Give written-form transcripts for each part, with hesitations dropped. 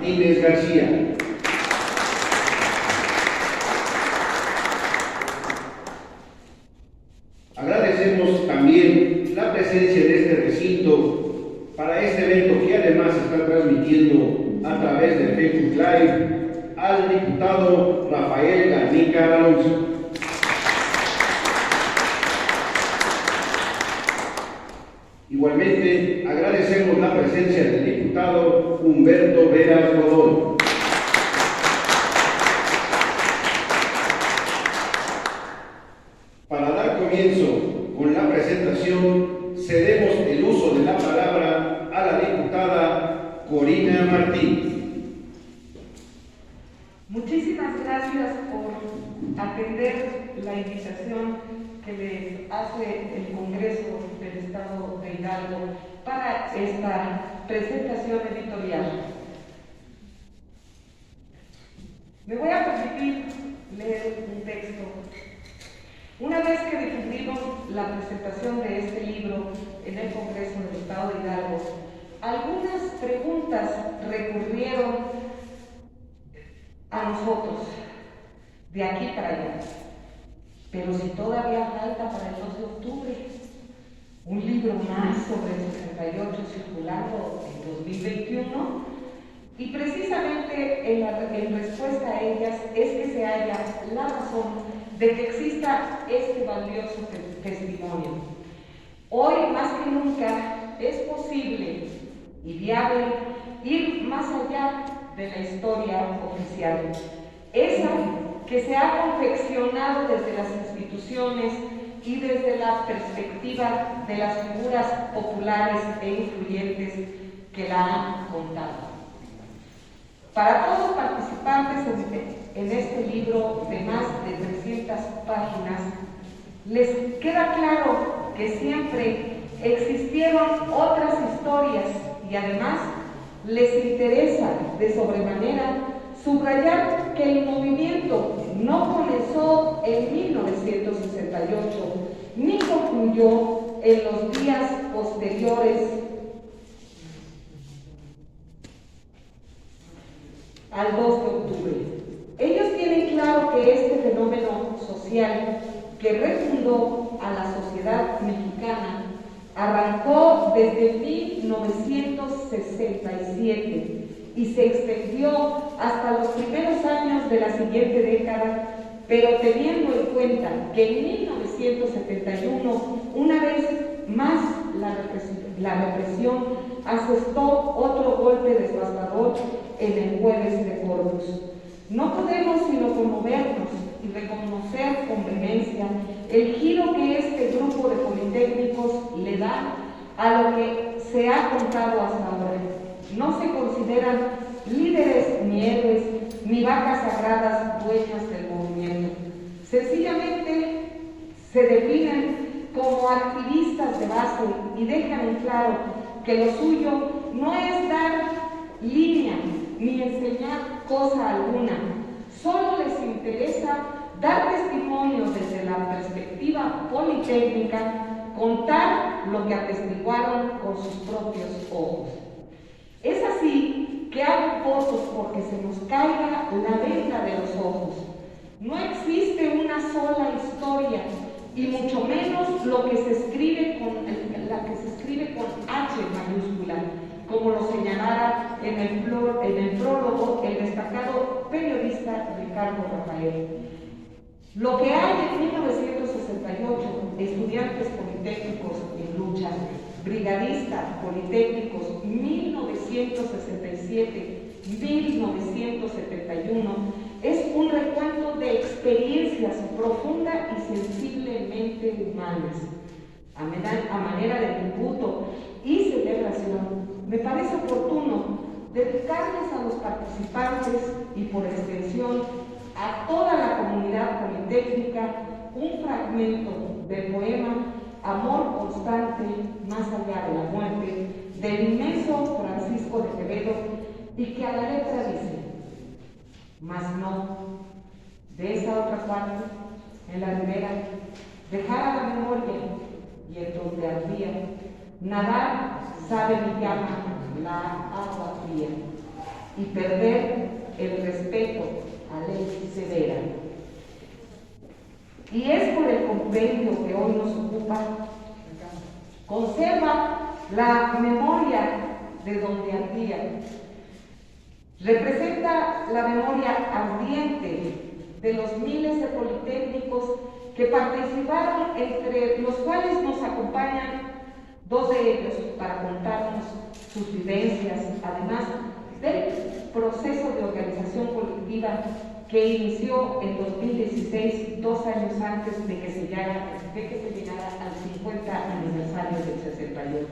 Martínez García. Agradecemos también la presencia de este recinto para este evento que además está transmitiendo a través de Facebook Live al diputado Rafael Garnica Alonso. Igualmente, agradecemos la presencia del diputado Humberto Veras Godoy. Para dar comienzo con la presentación, cedemos el uso de la palabra a la diputada Corina Martínez. Muchísimas gracias por atender la invitación que les hace el Congreso del Estado de Hidalgo para esta presentación editorial. Me voy a permitir leer un texto. Una vez que difundimos la presentación de este libro en el Congreso del Estado de Hidalgo, algunas preguntas recurrieron a nosotros, de aquí para allá. Pero si todavía falta para el 2 de octubre, un libro más sobre el 68 circulando en 2021, y precisamente en respuesta a ellas es que se halla la razón de que exista este valioso testimonio. Hoy más que nunca es posible y viable ir más allá de la historia oficial, esa que se ha confeccionado desde las instituciones y desde la perspectiva de las figuras populares e influyentes que la han contado. Para todos los participantes en este libro de más de 300 páginas, les queda claro que siempre existieron otras historias y además les interesa de sobremanera subrayar que el movimiento no comenzó en 1968 ni concluyó en los días posteriores al 2 de octubre. Ellos tienen claro que este fenómeno social que refundó a la sociedad mexicana arrancó desde 1967 y se extendió hasta los primeros años de la siguiente década, pero teniendo en cuenta que en 1971, una vez más, la represión asestó otro golpe devastador en el Jueves de Corpus. No podemos sino conmovernos y reconocer con vehemencia el giro que este grupo de politécnicos le da a lo que se ha contado hasta ahora. No se consideran líderes ni héroes, ni vacas sagradas dueñas del movimiento. Sencillamente se definen como activistas de base y dejan en claro que lo suyo no es dar línea ni enseñar cosa alguna. Solo les interesa dar testimonio desde la perspectiva politécnica, contar lo que atestiguaron con sus propios ojos. Es así que hago votos porque se nos caiga la venda de los ojos. No existe una sola historia, y mucho menos la que se escribe con H mayúscula, como lo señalara en el prólogo el destacado periodista Ricardo Rafael. Lo que hay en 1968, estudiantes politécnicos en lucha, brigadistas politécnicos 1967-1971, es un recuento de experiencias profundas y sensiblemente humanas. A manera de tributo y celebración, me parece oportuno dedicarles a los participantes y por extensión a toda la comunidad politécnica un fragmento del poema Amor constante más allá de la muerte, del inmenso Francisco de Quevedo, y que a la letra dice: mas no, de esa otra parte, en la ribera, dejar a la memoria, y en donde ardía, nadar sabe mi llama la agua fría. y perder el respeto a ley severa. Y es por el compendio que hoy nos ocupa, conserva la memoria de donde ardía. Representa la memoria ardiente de los miles de politécnicos que participaron, entre los cuales nos acompañan dos de ellos para contarnos sus vivencias, además del proceso de organización colectiva que inició en 2016, 2 años antes de que se llegara al 50 aniversario del 68.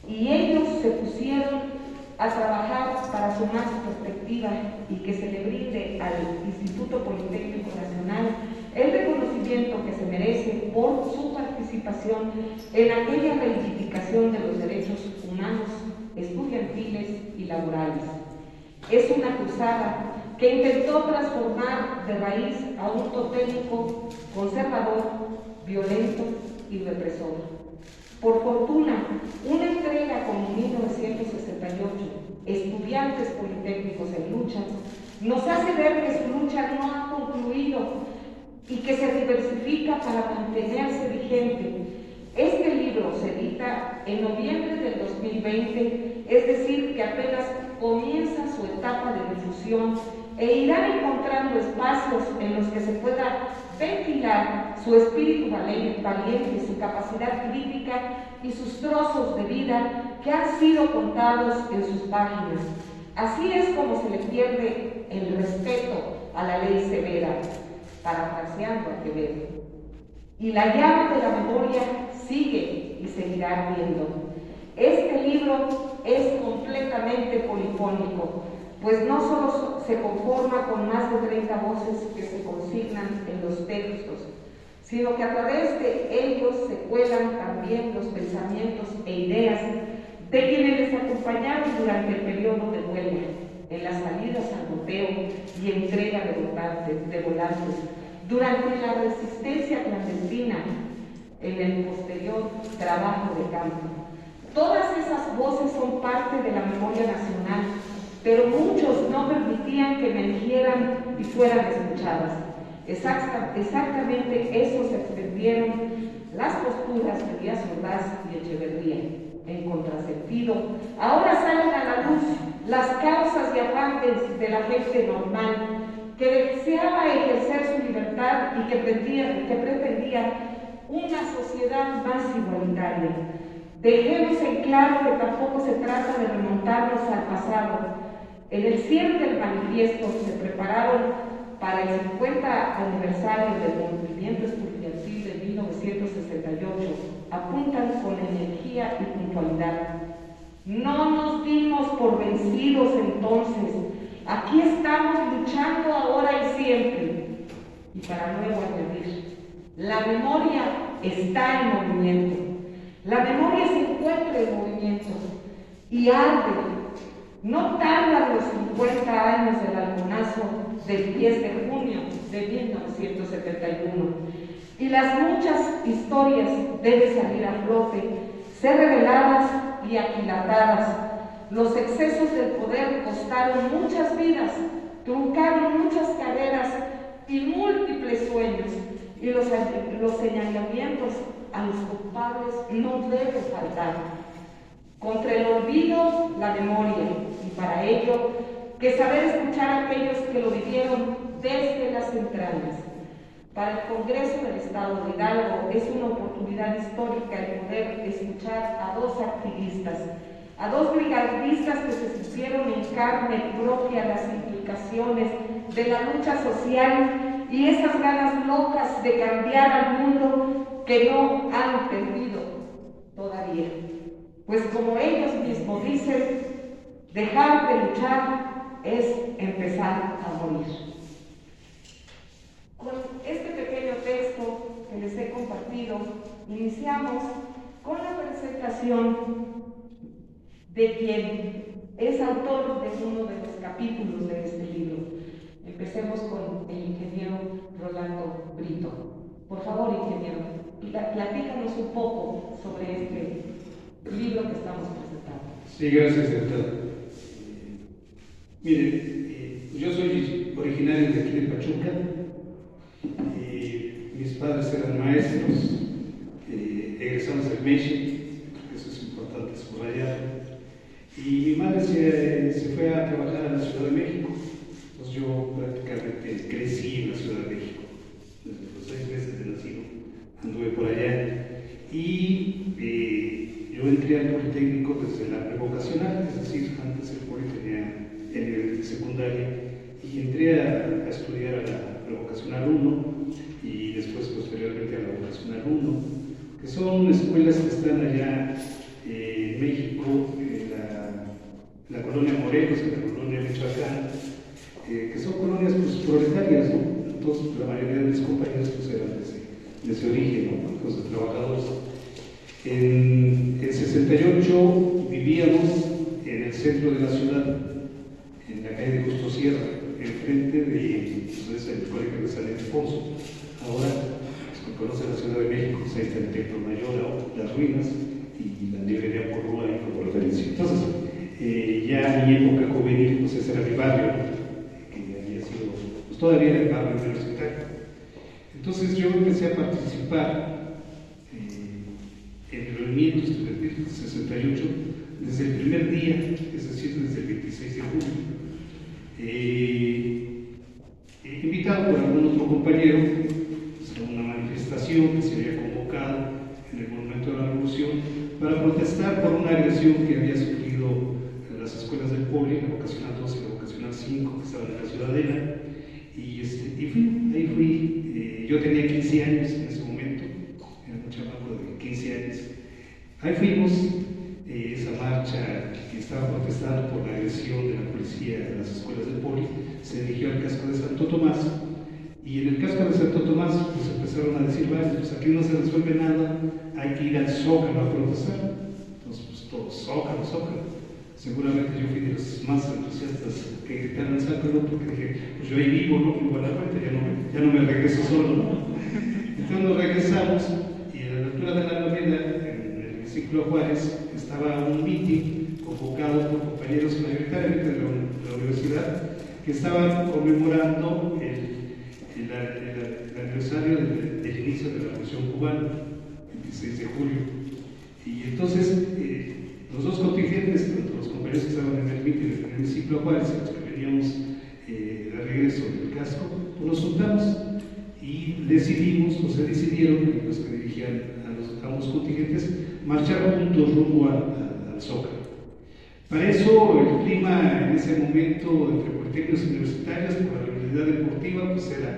Y ellos se pusieron a trabajar para sumar su perspectiva y que se le brinde al Instituto Politécnico Nacional el reconocimiento que se merece por su participación en aquella reivindicación de los derechos humanos, estudiantiles y laborales. Es una cruzada que intentó transformar de raíz a un totémico conservador, violento y represor. Por fortuna, una entrega como 1968, Estudiantes Politécnicos en Lucha, nos hace ver que su lucha no ha concluido y que se diversifica para mantenerse vigente. Este libro se edita en noviembre del 2020, es decir, que apenas comienza su etapa de difusión e irán encontrando espacios en los que se pueda ventilar su espíritu valiente, su capacidad crítica y sus trozos de vida que han sido contados en sus páginas. Así es como se le pierde el respeto a la ley severa, parafraseando a Quevedo. Y la llama de la memoria sigue y seguirá ardiendo. Este libro es completamente polifónico, pues no solo se conforma con más de 30 voces que se consignan en los textos, sino que a través de ellos se cuelan también los pensamientos e ideas de quienes les acompañaron durante el periodo de huelga, en las salidas al goteo y entrega de volantes, durante la resistencia clandestina, en el posterior trabajo de campo. Todas esas voces son parte de la memoria nacional, pero muchos no permitían que emergieran y fueran escuchadas. Exactamente eso se extendieron las posturas de Díaz Ordaz y Echeverría. En contrasentido, ahora salen a la luz las causas y afanes de la gente normal que deseaba ejercer su libertad y que pretendía una sociedad más igualitaria. Dejemos en claro que tampoco se trata de remontarnos al pasado. En el cierre del manifiesto se prepararon para el 50 aniversario del movimiento estudiantil de 1968, apuntan con energía y puntualidad. No nos dimos por vencidos entonces. Aquí estamos luchando ahora y siempre. Y para luego añadir, la memoria está en movimiento. La memoria se encuentra en movimiento y arde. No tardan los 50 años del halconazo del 10 de junio de 1971. Y las muchas historias deben salir a flote, ser reveladas y aquilatadas. Los excesos del poder costaron muchas vidas, truncaron muchas carreras y múltiples sueños. Y los señalamientos a los culpables no deben faltar. Contra el olvido, la memoria, y para ello, que saber escuchar a aquellos que lo vivieron desde las entrañas. Para el Congreso del Estado de Hidalgo es una oportunidad histórica el poder escuchar a dos activistas, a dos brigadistas que se pusieron en carne propia las implicaciones de la lucha social y esas ganas locas de cambiar al mundo que no han perdido todavía. Pues como ellos mismos dicen, dejar de luchar es empezar a morir. Con este pequeño texto que les he compartido, iniciamos con la presentación de quien es autor de uno de los capítulos de este libro. Empecemos con el ingeniero Rolando Brito. Por favor, ingeniero, platícanos un poco sobre este libro que estamos presentando. Sí, gracias, doctora. Mire, yo soy originario de aquí de Pachuca. Mis padres eran maestros, egresamos del MESHI, eso es importante subrayar. Y mi madre se fue a trabajar a la Ciudad de México. Entonces yo prácticamente crecí en la Ciudad de México. Desde los 6 meses de nacido anduve por allá. Y yo entré al Politécnico desde la prevocacional, es decir, antes el Poli tenía el nivel de secundaria, y entré a estudiar a la prevocacional 1 y después posteriormente a la vocacional 1, que son escuelas que están allá en México, en la colonia Morelos, en la colonia Michoacán, que son colonias pues, proletarias, ¿no? Entonces la mayoría de mis compañeros pues, eran de ese origen, ¿no? Hijos de trabajadores. En el 68 vivíamos en el centro de la ciudad, en la calle de Justo Sierra, enfrente de pues, el colegio de San Ildefonso. Ahora, los que conocen la Ciudad de México, pues, ahí está el Templo Mayor, las ruinas y la librería Porrúa y por referencia. Entonces, ya en mi época juvenil, pues ese era mi barrio, que había sido, pues todavía era el barrio universitario. Entonces yo empecé a participar en el movimiento estudiantil del 68 desde el primer día, es decir, desde el 26 de julio. Invitado por algún otro compañero pues, a una manifestación que se había convocado en el Monumento de la Revolución para protestar por una agresión que había sufrido en las escuelas del Poli, la vocacional 2 y la vocacional 5, que estaban en la Ciudadela. Ahí fui, yo tenía 15 años en ese momento, era un chamaco de 15 años. Ahí fuimos, esa marcha que estaba protestando por la agresión de la policía de las escuelas del Poli, se dirigió al casco de Santo Tomás, y en el casco de Santo Tomás pues empezaron a decir, vale, pues aquí no se resuelve nada, hay que ir al Zócalo a protestar. Entonces pues todos, Zócalo, Zócalo. Seguramente yo fui de los más entusiastas que gritaron Zócalo, porque dije, pues yo ahí vivo, ¿no? Igual a la vuelta, ya no me regreso solo, ¿no? Entonces nos regresamos, y a la altura de la Alameda, en el ciclo Juárez, estaba un mitin convocado por compañeros mayoritariamente de la universidad que estaban conmemorando el aniversario del inicio de la Revolución Cubana, el 16 de julio. Y entonces los dos contingentes, tanto los compañeros que estaban en el mitin en el ciclo Juárez, los que veníamos de regreso del casco, pues nos juntamos y decidimos, o se decidieron, los que dirigían a ambos contingentes, marchar juntos rumbo al Zócalo. Para eso, el clima en ese momento entre politécnicos universitarios, por la rivalidad deportiva, pues era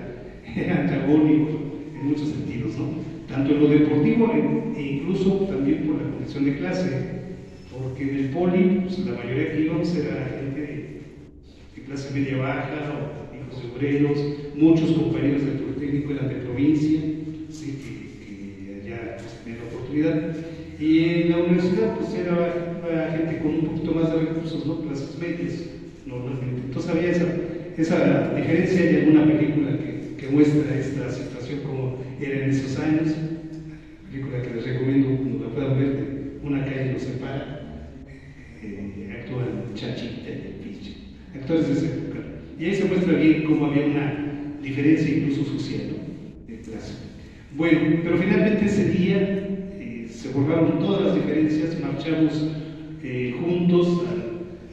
antagónico en muchos sentidos, ¿no? Tanto en lo deportivo e incluso también por la condición de clase, porque en el Poli, pues la mayoría que íbamos era gente de clase media baja, o hijos de obreros, muchos compañeros del Politécnico eran de provincia, sí, que allá pues, tenían la oportunidad. Y en la universidad pues era gente con un poquito más de recursos, ¿no? Clases medias, normalmente. Entonces había esa diferencia. Hay alguna película que muestra esta situación como era en esos años, película que les recomiendo cuando la puedan ver, de Una calle nos separa, actúan Chachita y el Pinche, actores de esa época. Y ahí se muestra bien cómo había una diferencia incluso social, ¿no? De clase. Bueno, pero finalmente ese día se borraron todas las diferencias, marchamos juntos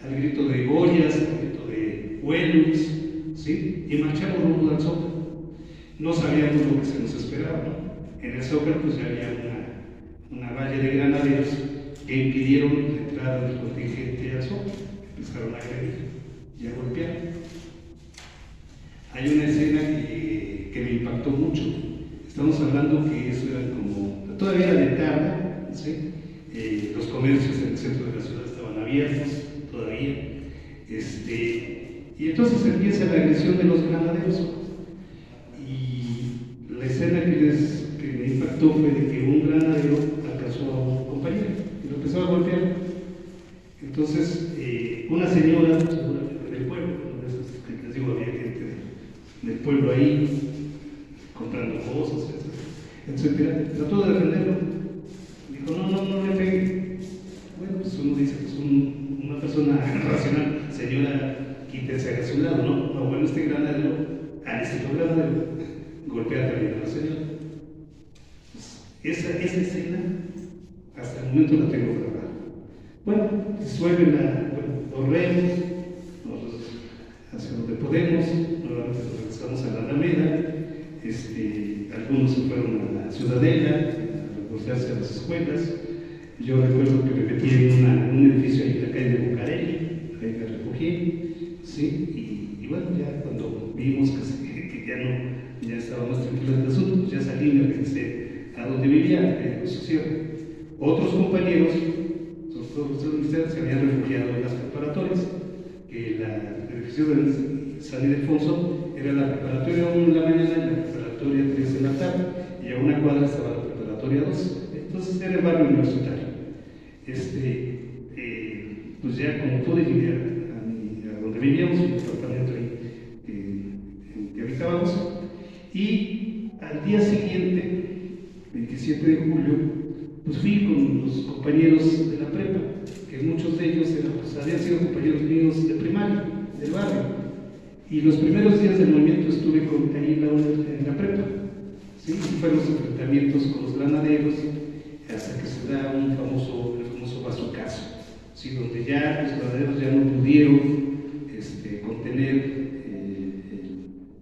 al grito de Goyas, al grito de Huelux, ¿sí? Y marchamos rumbo al Zócalo. No sabíamos lo que se nos esperaba, ¿no? En el Zócalo pues ya había una valla de granaderos que impidieron la entrada del contingente al Zócalo. Empezaron a agredir y a golpear. Hay una escena que me impactó mucho. Estamos hablando que eso era como, todavía era de tarde, ¿sí? Los comercios en el centro de la ciudad estaban abiertos todavía, y entonces empieza la agresión de los granaderos, y la escena que me impactó fue de que un granadero alcanzó a un compañero y lo empezó a golpear. Entonces una señora, seguramente del pueblo, que les digo, había gente del pueblo ahí comprando cosas, etc. Entonces trató de defenderlo. Dijo, no le pegue. Bueno, pues uno dice, pues una persona racional, señora, quítese hacia un lado, no, no, bueno, este granadero, al estilo granadero, golpea también a la señora. Esa escena, hasta el momento la tengo grabada. Bueno, disuelven los remos, hacia donde podemos, nuevamente nos regresamos a la Alameda, algunos se fueron a la Ciudadela, a refugiarse a las escuelas. Yo recuerdo que me metí en un edificio ahí en la calle de Bucareli, ahí me refugié, ¿sí? Y bueno, ya cuando vimos que ya estaba más tranquilo el asunto, pues ya salí y me regresé a donde vivía, en Sierra. Otros compañeros, otros universitarios, se habían refugiado en las preparatorias, que el edificio de San Ildefonso era la preparatoria 1 en la mañana y la preparatoria 3 en la tarde, y a una cuadra estaba la preparatoria 2. Entonces era el barrio universitario. Pues ya como pude llegar a donde vivíamos, en el departamento en que habitábamos, y al día siguiente, 27 de julio, pues fui con los compañeros de la prepa, que muchos de ellos habían sido compañeros míos de primaria, del barrio, y los primeros días del movimiento estuve ahí en la prepa, ¿sí? Y fueron los enfrentamientos con los granaderos, hasta que se da el famoso bazucazo, ¿sí? Donde ya los granaderos ya no pudieron contener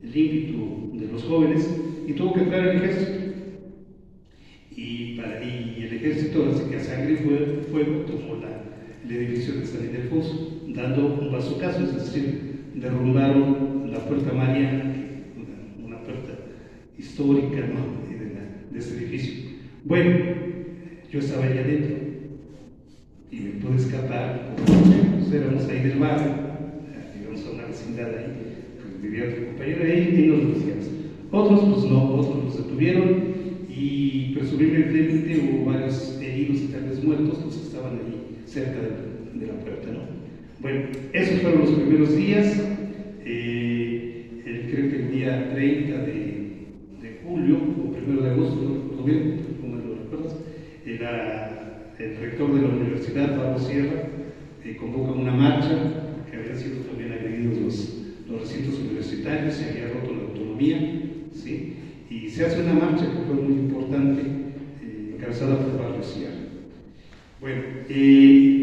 el ímpetu de los jóvenes y tuvo que entrar el ejército. Y el ejército, así que a sangre y fuego, tomó el edificio de San Ildefonso, dando un bazucazo, es decir, derrumbaron la Puerta Mariana, una puerta histórica, ¿no? de este edificio. Bueno, yo estaba allá adentro y me pude escapar, pues éramos ahí del barrio, íbamos a una vecindad ahí, pues vivía otro compañero ahí y nos refugiamos. Otros, pues no, otros los detuvieron y presumiblemente hubo varios heridos y tal vez muertos, pues estaban ahí cerca de la puerta, ¿no? Bueno, esos fueron los primeros días. Creo que el día 30 de julio o 1 de agosto, no recuerdo bien, ¿cómo lo recuerdas? El rector de la universidad, Pablo Sierra, convoca una marcha, que habían sido también agredidos los recintos universitarios, se había roto la autonomía, ¿sí? Y se hace una marcha que fue muy importante, encabezada por Pablo Sierra. Bueno,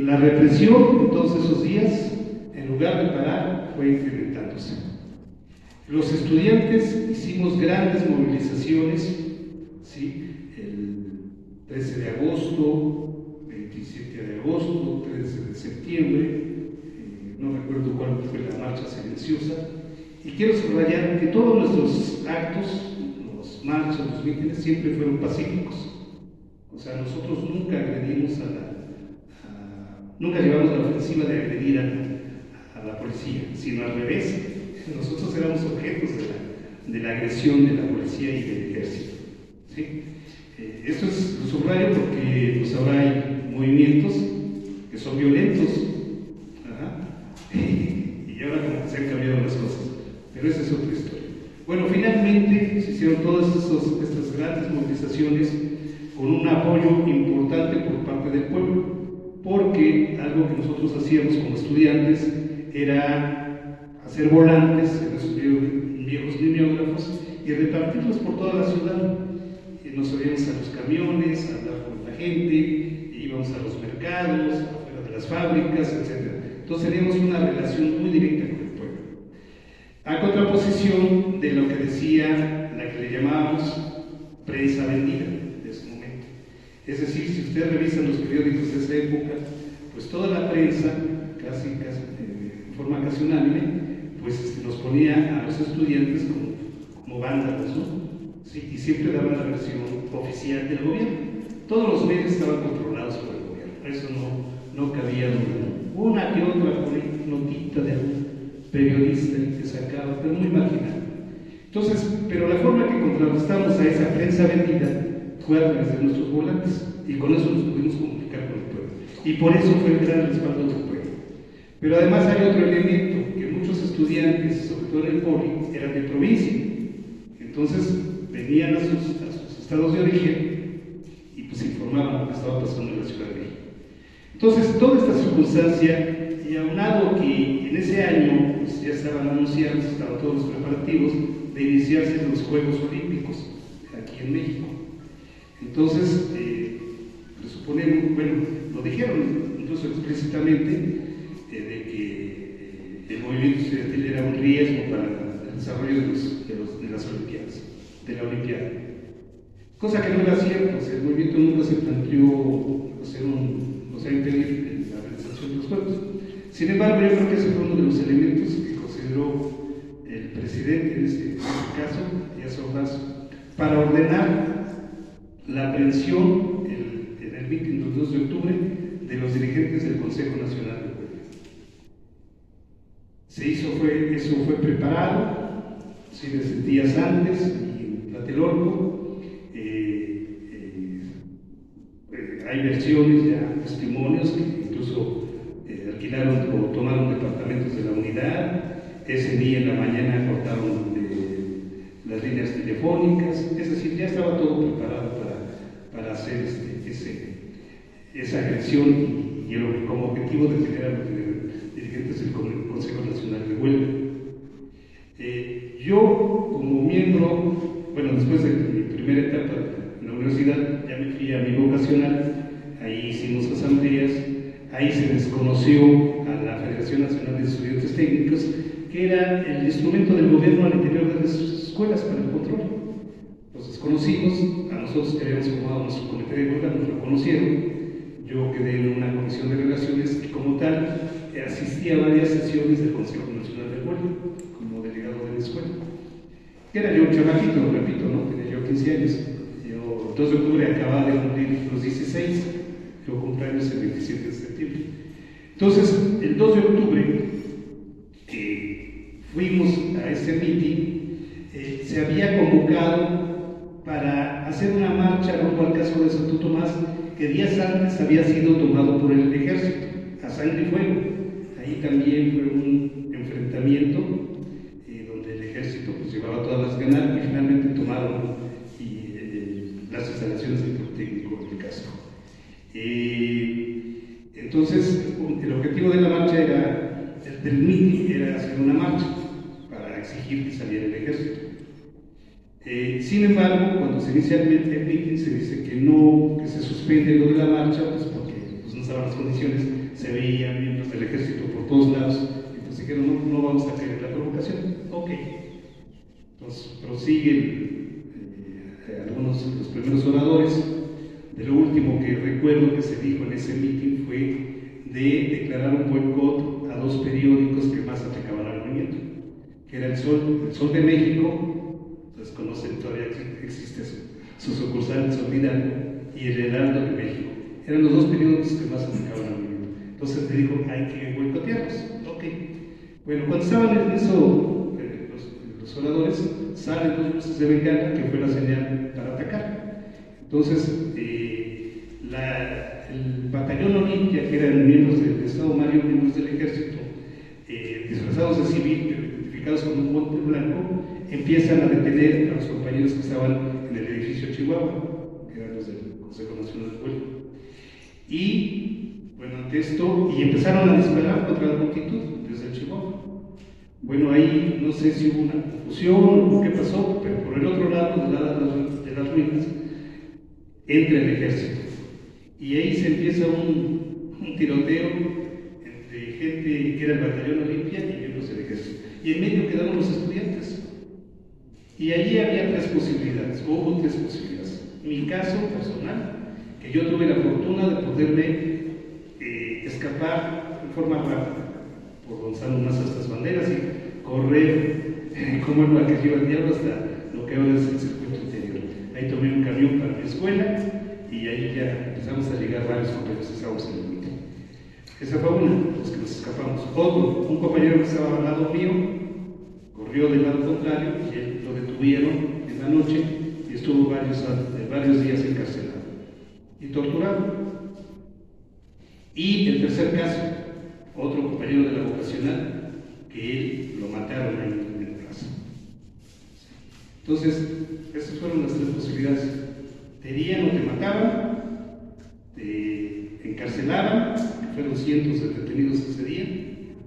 la represión en todos esos días, en lugar de parar, fue incrementándose. Los estudiantes hicimos grandes movilizaciones, ¿sí? El 13 de agosto, 27 de agosto, 13 de septiembre, no recuerdo cuál fue la marcha silenciosa, y quiero subrayar que todos nuestros actos, los marchas, los mítines, siempre fueron pacíficos. O sea, nosotros nunca agredimos nunca llevamos la ofensiva de agredir a la policía, sino al revés. Nosotros éramos objetos de la agresión de la policía y del ejército, ¿sí? Esto es lo subrayo porque pues, ahora hay movimientos que son violentos, y ahora como que se han cambiado las cosas, pero esa es otra historia. Bueno, finalmente se hicieron todas estas grandes movilizaciones con un apoyo importante por parte del pueblo, porque algo que nosotros hacíamos como estudiantes era hacer volantes en esos viejos mimeógrafos y repartirlos por toda la ciudad. Nos subíamos a los camiones, a hablar con la gente, íbamos a los mercados, afuera de las fábricas, etc. Entonces teníamos una relación muy directa con el pueblo. A contraposición de lo que decía la que le llamábamos prensa vendida de ese momento. Es decir, si ustedes revisan los periódicos de esa época, pues toda la prensa, casi de forma casi unánime, pues nos ponía a los estudiantes como vándalos, ¿no? Sí, y siempre daban la versión oficial del gobierno. Todos los medios estaban controlados por el gobierno, eso no cabía duda. Una que otra notita de algún periodista que sacaba, pero muy marginal. Entonces, pero la forma que contrarrestamos a esa prensa vendida fue a través de nuestros volantes, y con eso nos pudimos comunicar con el pueblo. Y por eso fue el gran respaldo del pueblo. Pero además hay otro elemento, que muchos estudiantes, sobre todo en el poli, eran de provincia. Entonces venían a sus estados de origen y pues informaban lo que estaba pasando en la Ciudad de México. Entonces toda esta circunstancia, y aunado que en ese año pues, ya estaban anunciados, estaban todos los preparativos de iniciarse los Juegos Olímpicos aquí en México. Entonces, presuponemos, bueno, lo dijeron incluso explícitamente, de que el movimiento estudiantil era un riesgo para el desarrollo de las Olimpiadas, de la Olimpiada. Cosa que no era cierto, o sea, el movimiento nunca se planteó impedir la realización de los Juegos. Sin embargo, yo creo que ese fue uno de los elementos que consideró el presidente, en este caso, Díaz Ordaz, para ordenar la aprehensión en el mitin del 2 de octubre de los dirigentes del Consejo Nacional de Huelga. Eso fue preparado, sí, desde días antes, en Tlatelolco. Hay versiones, ya testimonios que incluso alquilaron o tomaron departamentos de la unidad. Ese día en la mañana cortaron las líneas telefónicas, es decir, ya estaba todo preparado para hacer esa agresión y como objetivo de tener a los dirigentes del Consejo Nacional de Huelga. Yo, como miembro, bueno, después de mi primera etapa en la universidad, ya me fui a mi vocacional, ahí hicimos asambleas, ahí se desconoció a la Federación Nacional de Estudiantes Técnicos, que era el instrumento del gobierno al interior de las escuelas para el control. Los desconocimos, a nosotros que habíamos formado nuestro comité de huelga nos lo conocieron. Yo quedé en una comisión de relaciones y como tal asistí a varias sesiones del Consejo Nacional de Huelga como delegado de la escuela. Era yo un chamaquito, repito, ¿no? Tenía yo 15 años. Yo, el 2 de octubre acababa de cumplir los 16, yo cumpleaños el 27 de septiembre. Entonces, el 2 de octubre fuimos a ese mitin, se había convocado para hacer una marcha rumbo al casco de Santo Tomás que días antes había sido tomado por el ejército, a sangre y fuego. Ahí también fue un enfrentamiento donde el ejército pues, llevaba todas las ganas y finalmente tomaron las instalaciones del Politécnico del casco. Entonces, el objetivo de la marcha del mitin era hacer una marcha para exigir que saliera el ejército. Sin embargo, cuando se inicia el mitin se dice que no, que se suspende lo de la marcha, pues porque pues, no estaban las condiciones, se veían miembros del ejército por todos lados, y pues dijeron, no vamos a caer en la provocación. Ok. Entonces prosiguen algunos de los primeros oradores. De lo último que recuerdo que se dijo en ese mitin fue de declarar un boicot a dos periódicos que más atacaban al movimiento, que era El Sol de México, ustedes conocen, todavía existe su sucursal en Solidaridad, y El Heraldo de México. Eran los dos periódicos que más atacaban al movimiento. Entonces le dijo, hay que boicotearlos. Ok. Bueno, cuando estaban en eso, los oradores, salen dos luces de bengala, que fue la señal para atacar. Entonces, el batallón Olimpia, que eran miembros del Estado Mayor, miembros del ejército, disfrazados de civil, pero identificados con un guante blanco, empiezan a detener a los compañeros que estaban en el edificio Chihuahua, que eran los del Consejo Nacional de Huelga. Y, bueno, ante esto, y empezaron a disparar contra la multitud desde el Chihuahua. Bueno, ahí no sé si hubo una confusión o qué pasó, pero por el otro lado, del lado de las ruinas, entra el ejército. Y ahí se empieza un tiroteo entre gente que era el batallón Olimpia y miembros del ejército. Y en medio quedaron los estudiantes. Y allí había tres posibilidades, hubo tres posibilidades. Mi caso personal, que yo tuve la fortuna de poderme escapar de forma rápida por Gonzalo unas estas banderas y correr como el que lleva el diablo hasta lo que ahora es el circuito interior. Ahí tomé un camión para mi escuela y ahí ya empezamos a llegar varios compañeros que estábamos en el mito. Esa fue una, los que nos escapamos. Otro, un compañero que estaba al lado mío, corrió del lado contrario y él lo detuvieron en la noche y estuvo varios días encarcelado y torturado. Y el tercer caso, otro compañero de la vocacional, que él lo mataron ahí en el plazo. Entonces, esas fueron las tres posibilidades. Te herían o te mataban, te encarcelaban, que fueron cientos de detenidos ese día,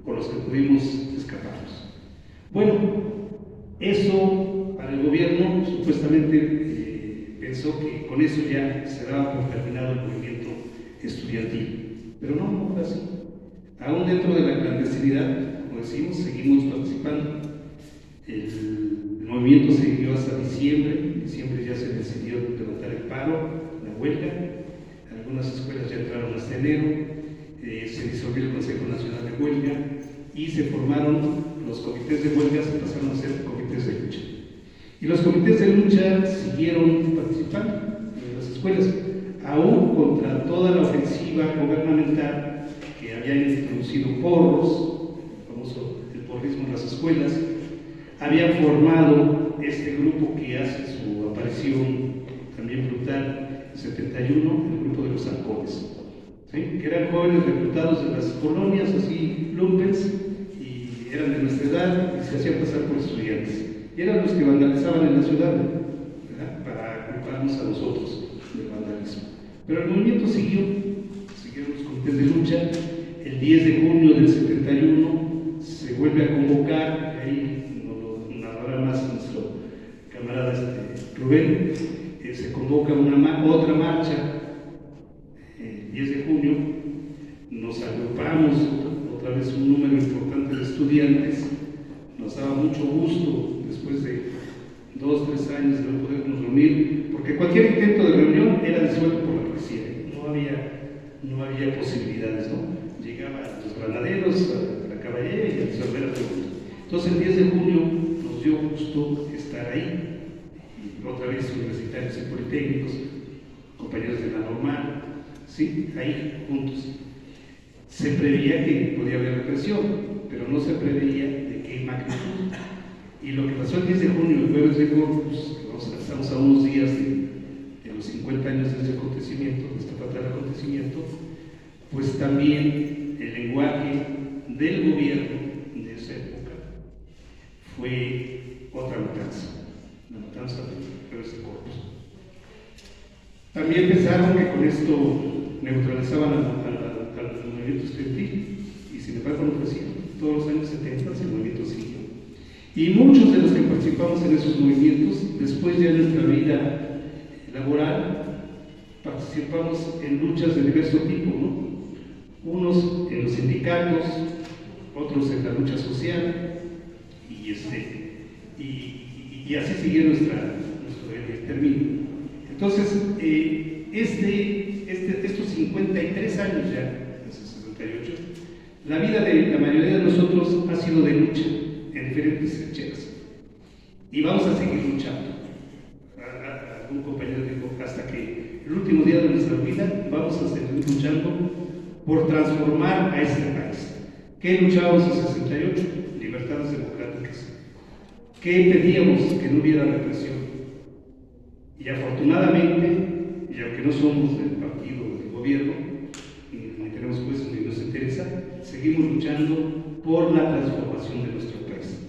con los que pudimos escaparnos. Bueno, eso para el gobierno supuestamente pensó que con eso ya se daba por terminado el movimiento estudiantil, pero no fue así. Aún dentro de la clandestinidad, como decimos, seguimos participando. El movimiento siguió hasta diciembre. En diciembre ya se decidió levantar el paro, la huelga. Algunas escuelas ya entraron hasta enero. Se disolvió el Consejo Nacional de Huelga y se formaron los comités de huelga, se pasaron a ser comités de lucha. Y los comités de lucha siguieron participando en las escuelas, aún contra toda la ofensiva gubernamental que habían introducido porros, el famoso el porrismo en las escuelas. Habían formado este grupo que hace su aparición también brutal en 71, el grupo de los halcones, ¿sí? Que eran jóvenes reclutados de las colonias, así lumpens, y eran de nuestra edad y se hacían pasar por estudiantes. Y eran los que vandalizaban en la ciudad, ¿verdad? Para culparnos a nosotros del vandalismo. Pero el movimiento siguieron los comités de lucha. El 10 de junio del 71 se vuelve a convocar, ahí más nuestro camarada Rubén, se convoca otra marcha el 10 de junio, nos agrupamos otra vez un número importante de estudiantes, nos daba mucho gusto después de 2 o 3 años de no podernos reunir, porque cualquier intento de reunión era disuelto por la policía, no había posibilidades, ¿no? Llegaban los granaderos, la caballería y a disolver a todo el mundo. Entonces el 10 de junio nos dio gusto estar ahí, y otra vez universitarios y politécnicos, compañeros de la normal, ¿sí? Ahí juntos. Se preveía que podía haber represión, pero no se preveía de qué magnitud. Y lo que pasó el 10 de junio, el jueves de Corpus, estamos a unos días de los 50 años de ese acontecimiento, de este fatal acontecimiento, pues también el lenguaje del gobierno de esa época fue otra matanza, la matanza del jueves de Corpus. También pensaron que con esto neutralizaban al movimiento estudiantil, y sin embargo no fue así. Todos los años 70 el movimiento siguió. Y muchos de los que participamos en esos movimientos, después ya de nuestra vida laboral, participamos en luchas de diverso tipo, ¿no? Unos en los sindicatos, otros en la lucha social, y así siguió nuestro término. Entonces, estos 53 años ya, desde 68, la vida de la mayoría de nosotros ha sido de lucha en diferentes trincheras. Y vamos a seguir luchando. Un compañero dijo, hasta que el último día de nuestra vida vamos a seguir luchando por transformar a este país. ¿Qué luchábamos en 68? Libertades democráticas. ¿Qué pedíamos? Que no hubiera represión. Y afortunadamente, y aunque no somos del partido o del gobierno, ni tenemos puestos ni nos interesa, seguimos luchando por la transformación de nuestro país.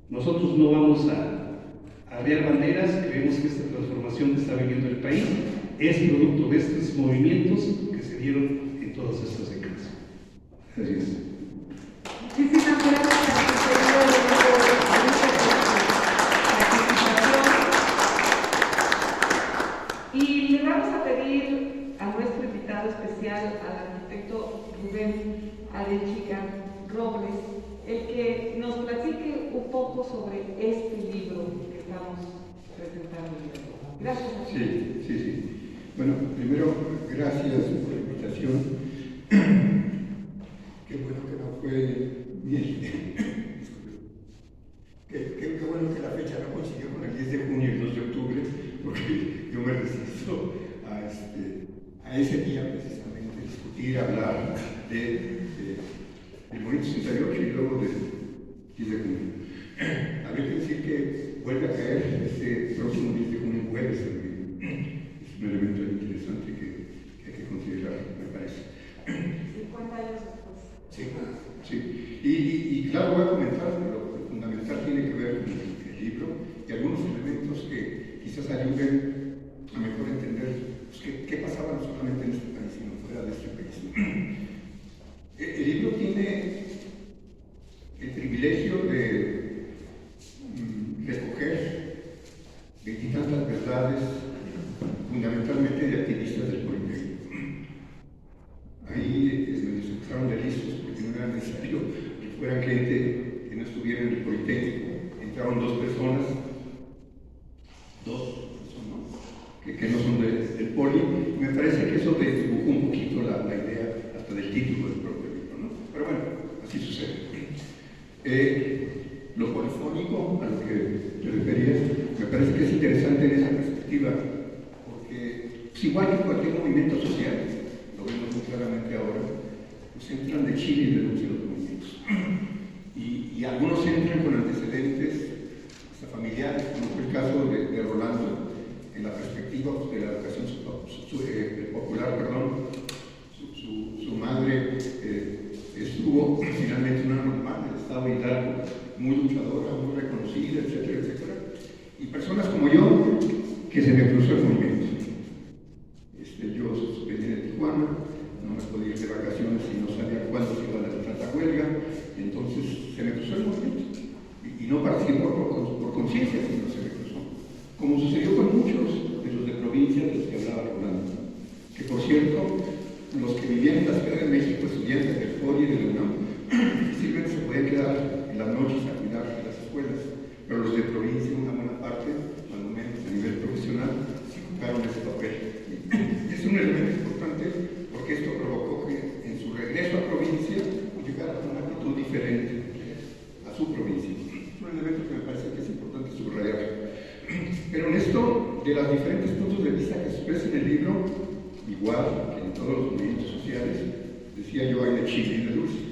Nosotros no vamos a arriar banderas, creemos que esta transformación que está viviendo el país es producto de estos movimientos que se dieron en todas estas décadas. Así es. Muchísimas gracias. Y le vamos a pedir a nuestro invitado especial, al arquitecto Rubén Arechiga Robles, el que nos platique un poco sobre este libro que estamos presentando. Gracias. Sí. Bueno, primero, gracias por la invitación. Qué bueno que no fue bien. Qué bueno que la fecha no coincidió con el 10 de junio y el 2 de octubre, porque yo me resisto a ese día precisamente discutir, hablar del movimiento 68 y luego del 10 de junio. Habría que decir que vuelve a caer este próximo 10 de junio, jueves, es un elemento interesante que hay que considerar, me parece. 50 años después. Sí. Y claro, voy a comentar, lo fundamental tiene que ver con el libro y algunos elementos que quizás ayuden a mejor entender pues, qué pasaba no solamente en este país, sino fuera de este país. El libro tiene privilegio de recoger veintitantas verdades, fundamentalmente de activistas del Politécnico. Ahí se pasaron de listos porque no era necesario que fueran gente que no estuviera en el Politécnico. Entraron dos personas, que no son del Poli. Me parece que eso dibujó un poquito la idea hasta del título del propio libro, ¿no? Pero bueno, así sucede. Lo polifónico a lo que te referías, me parece que es interesante en esa perspectiva, porque pues igual que cualquier movimiento social, lo vemos muy claramente ahora, pues entran de Chile y de Rusia los movimientos. Y algunos entran con antecedentes hasta familiares, como fue el caso de Rolando, en la perspectiva de la educación popular, perdón. Su madre estuvo finalmente en una normal del estado de Hidalgo, muy luchadora, muy reconocida, etcétera, etcétera. Y personas como yo, que se me cruzó el movimiento. Yo venía de Tijuana, no me podía ir de vacaciones y no sabía cuándo se iba a dar tanta huelga, entonces se me cruzó el movimiento. Y no participó por conciencia, sino se me cruzó. Como sucedió con muchos de los de provincia de los que hablaba Rolando. Que por cierto, los que vivían en la Ciudad de México, estudiantes del Poli y de la UNAM, difícilmente se podían quedar en las noches a cuidar de las escuelas, pero los de provincia, una buena parte, al menos a nivel profesional, sí jugaron ese papel. Es un elemento importante porque esto provocó que en su regreso a provincia llegara con una actitud diferente a su provincia. Es un elemento que me parece que es importante subrayar. Pero en esto, de los diferentes puntos de vista que se expresan en el libro, igual que en todos los movimientos sociales, decía yo, hay de Chile y de Rusia.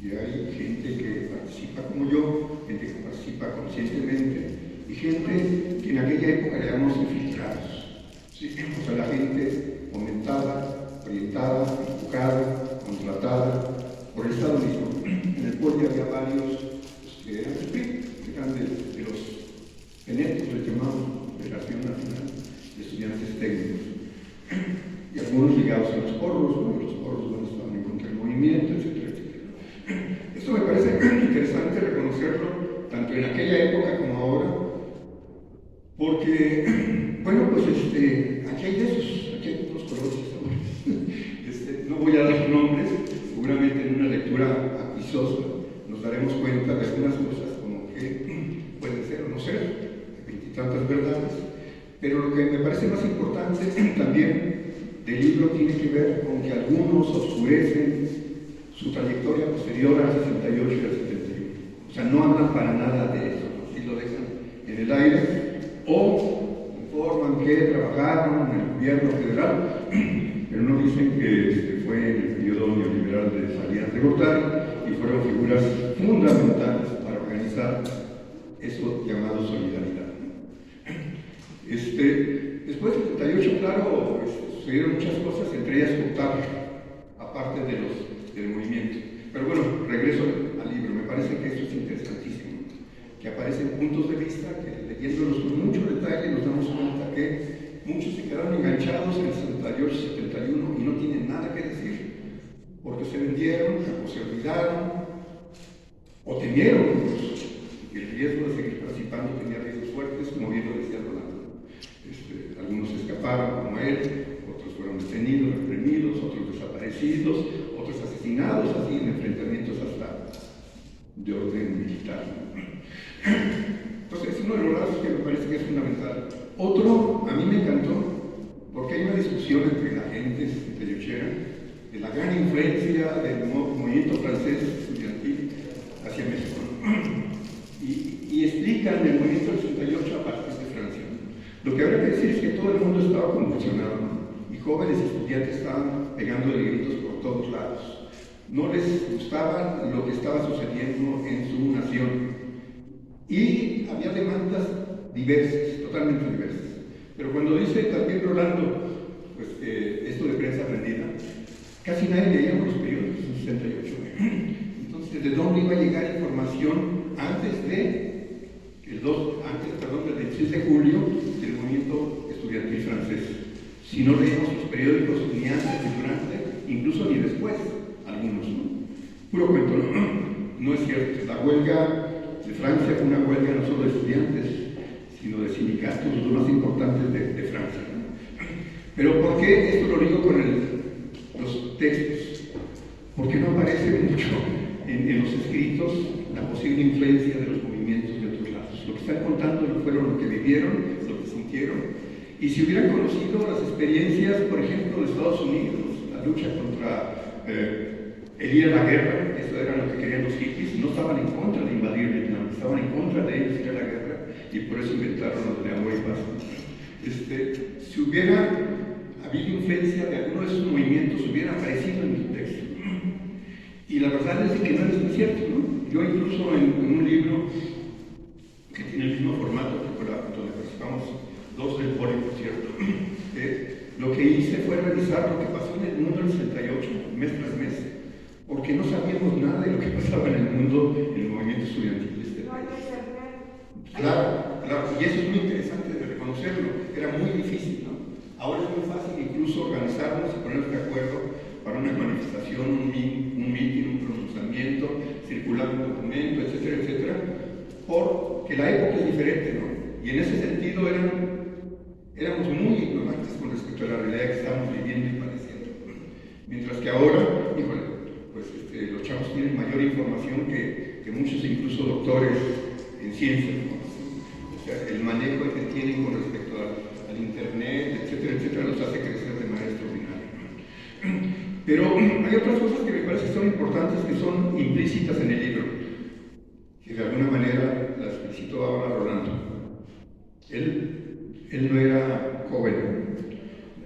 Y hay gente que participa como yo, gente que participa conscientemente, y gente que en aquella época le llamamos infiltrados. ¿Sí? O sea, la gente fomentada, orientada, empujada, contratada por el Estado mismo. En el Poli había varios que eran de los enetos, les llamamos Federación Nacional de Estudiantes Técnicos. Y algunos ligados a los porros, los porros estaban en contra del movimiento, etcétera, etcétera. Esto me parece interesante reconocerlo, tanto en aquella época como ahora, porque, bueno, pues aquí hay de esos, aquí hay otros colores ahora. No voy a dar nombres, seguramente en una lectura acuiciosa nos daremos cuenta de algunas cosas como que pueden ser o no ser, veintitantas verdades, pero lo que me parece más importante también del libro tiene que ver con que algunos oscurecen su trayectoria posterior al 68 y al 71. O sea, no hablan para nada de eso, así lo dejan en el aire, o informan que trabajaron en el gobierno federal, pero no dicen que fue en el periodo neoliberal de Salinas de Gortari y fueron figuras fundamentales para organizar eso llamado solidaridad. Después del 78, claro, sucedieron muchas cosas, entre ellas Octavio, aparte del movimiento. Pero bueno, regreso al libro, me parece que esto es interesantísimo, que aparecen puntos de vista que leyéndolos con mucho detalle nos damos cuenta que muchos se quedaron enganchados en el 78 y 71 y no tienen nada que decir, porque se vendieron, o se olvidaron, o temieron incluso, y el riesgo de seguir participando tenía riesgos fuertes, como bien lo decía Rolando. Algunos escaparon como él, otros fueron detenidos, reprimidos, otros desaparecidos, otros asesinados, así en enfrentamientos hasta de orden militar. Entonces, es uno de los rasgos que me parece que es fundamental. Otro, a mí me encantó, porque hay una discusión entre la gente tellochera de la gran influencia del movimiento francés estudiantil hacia México. Y explican el movimiento del 68 a partir de Francia. Lo que habría que decir es que todo el mundo estaba convulsionado, ¿no? Y jóvenes estudiantes estaban pegando de gritos por todos lados. No les gustaba lo que estaba sucediendo en su nación. Y había demandas diversas, totalmente diversas. Pero cuando dice también Rolando, pues esto de prensa aprendida, casi nadie leía los periódicos en 68. Entonces, ¿de dónde iba a llegar información antes del 26 de julio del movimiento estudiantil francés? Si no leíamos los periódicos ni antes, ni durante, incluso ni después, algunos, ¿no? Puro cuento, ¿no? no es cierto. La huelga de Francia fue una huelga no solo de estudiantes, sino de sindicatos, los más importantes de Francia. Pero ¿por qué esto lo digo con los textos? Porque no aparece mucho en los escritos la posible influencia de los movimientos de otros lados. Lo que están contando fueron lo que vivieron, lo que sintieron. Y si hubieran conocido las experiencias, por ejemplo, de Estados Unidos, la lucha contra el ir a la guerra, eso era lo que querían los hippies, no estaban en contra de invadir Vietnam, estaban en contra de ellos ir a la guerra, y por eso inventaron lo de amor y paz. Si hubiera habido influencia de alguno de esos movimientos, hubiera aparecido en mi texto. Y la verdad es que no es muy cierto, ¿no? Yo incluso en un libro que tiene el mismo formato que donde participamos dos del Poli, por cierto, lo que hice fue revisar lo que pasó en el mundo del 68, mes tras mes, porque no sabíamos nada de lo que pasaba en el mundo, en el movimiento estudiantil de este país. Claro, y eso es muy interesante de reconocerlo, era muy difícil, ¿no? Ahora es muy fácil incluso organizarnos y ponernos de acuerdo para una manifestación, un meeting, un pronunciamiento, circular un documento, etcétera, etcétera, porque la época es diferente, ¿no? Y en ese sentido éramos muy ignorantes con respecto a la realidad que estábamos viviendo y padeciendo. Mientras que ahora, híjole, pues los chavos tienen mayor información que muchos, incluso doctores en ciencias, ¿no? O sea, el manejo que tienen con respecto al internet, etcétera, etcétera, los hace crecer de manera extraordinaria. Pero hay otras cosas que me parece que son importantes, que son implícitas en el libro, que de alguna manera las explicitó ahora Rolando. Él no era joven,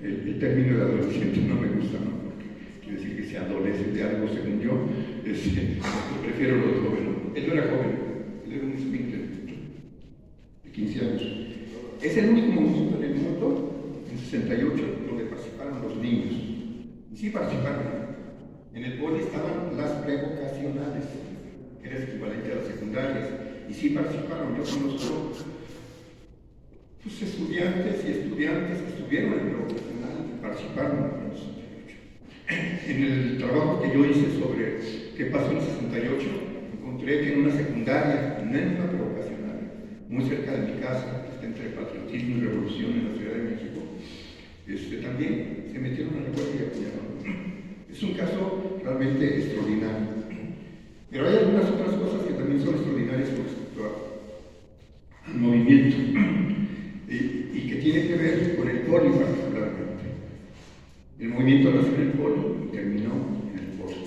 el término de adolescente no me gusta, ¿no? Porque quiere decir que se adolece de algo, según yo, prefiero lo de joven, ¿no? Él no era joven, él era un escuincle de 15 años. Es el único movimiento en el mundo, en 68, donde participaron los niños. Y sí participaron. En el Poli estaban las prevocacionales, que era el equivalente a las secundarias, y sí participaron. Yo conozco estudiantes y estudiantes que estuvieron en el prevocacional y que participaron en el 68. En el trabajo que yo hice sobre qué pasó en el 68, encontré que en una secundaria, no en una prevocacional, muy cerca de mi casa, que está entre patriotismo y revolución en la Ciudad de México, también se metieron a la huelga y apoyaron. Es un caso realmente extraordinario. Pero hay algunas otras cosas que también son extraordinarias con respecto al movimiento y que tiene que ver con el Poli particularmente. El movimiento nació en el Poli y terminó en el Poli.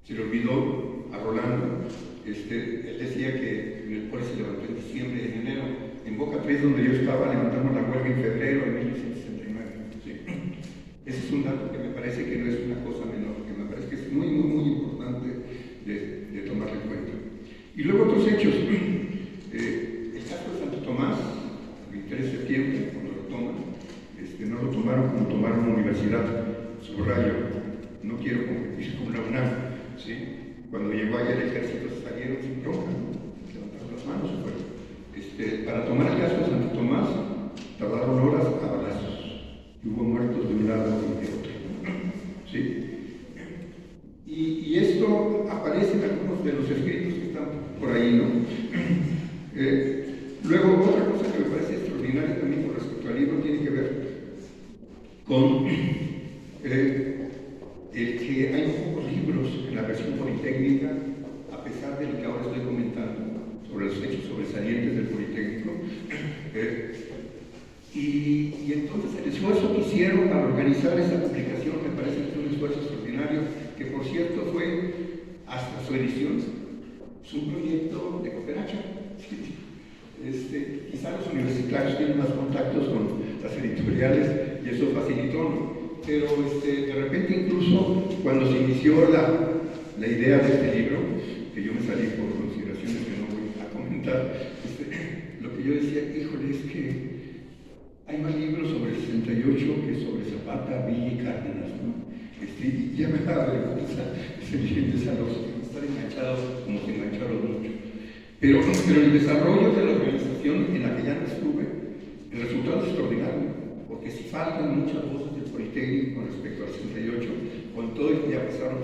Se le olvidó a Rolando, él decía que en el Poli se levantó en diciembre y en enero. En Boca 3, donde yo estaba, levantamos la huelga en febrero de 1969. ¿Sí? Ese es un dato que me parece que no es una cosa menor, que me parece que es muy, muy, muy importante de tomar en cuenta. Y luego otros hechos. El caso de Santo Tomás, el 23 de septiembre, cuando lo toman, no lo tomaron como tomaron la universidad, subrayo, no quiero competir con la UNAM, ¿sí? Cuando llegó allá el ejército se salieron sin bronca, ¿no? Levantaron las manos y fueron. Para tomar el caso de Santo Tomás, tardaron horas a balazos, y hubo muertos de un lado y de otro, ¿sí? Y esto aparece en algunos de los escritos que están por ahí, ¿no? Luego, otra cosa que me parece extraordinaria también con respecto al libro tiene que ver con el que hay pocos libros en la versión politécnica, a pesar de lo que ahora estoy comentando sobre los hechos sobresalientes del Politécnico. Y entonces el esfuerzo que hicieron para organizar esa publicación me parece que es un esfuerzo extraordinario, que por cierto fue hasta su edición. Es un proyecto de cooperacha. Quizá los universitarios tienen más contactos con las editoriales y eso facilitó, ¿no? Pero de repente incluso cuando se inició la idea de este libro, que yo me salí por consideraciones que no voy a comentar, lo que yo decía, híjole, es que hay más libros sobre el 68 que sobre Zapata, Villa y Cárdenas, ¿no? Y ya me daba vergüenza esa lógica, estar enganchado como se engancharon mucho. Pero el desarrollo de la organización en la que ya no estuve, el resultado es extraordinario, porque si faltan muchas voces del Politécnico con respecto al 68, con todo esto ya pasaron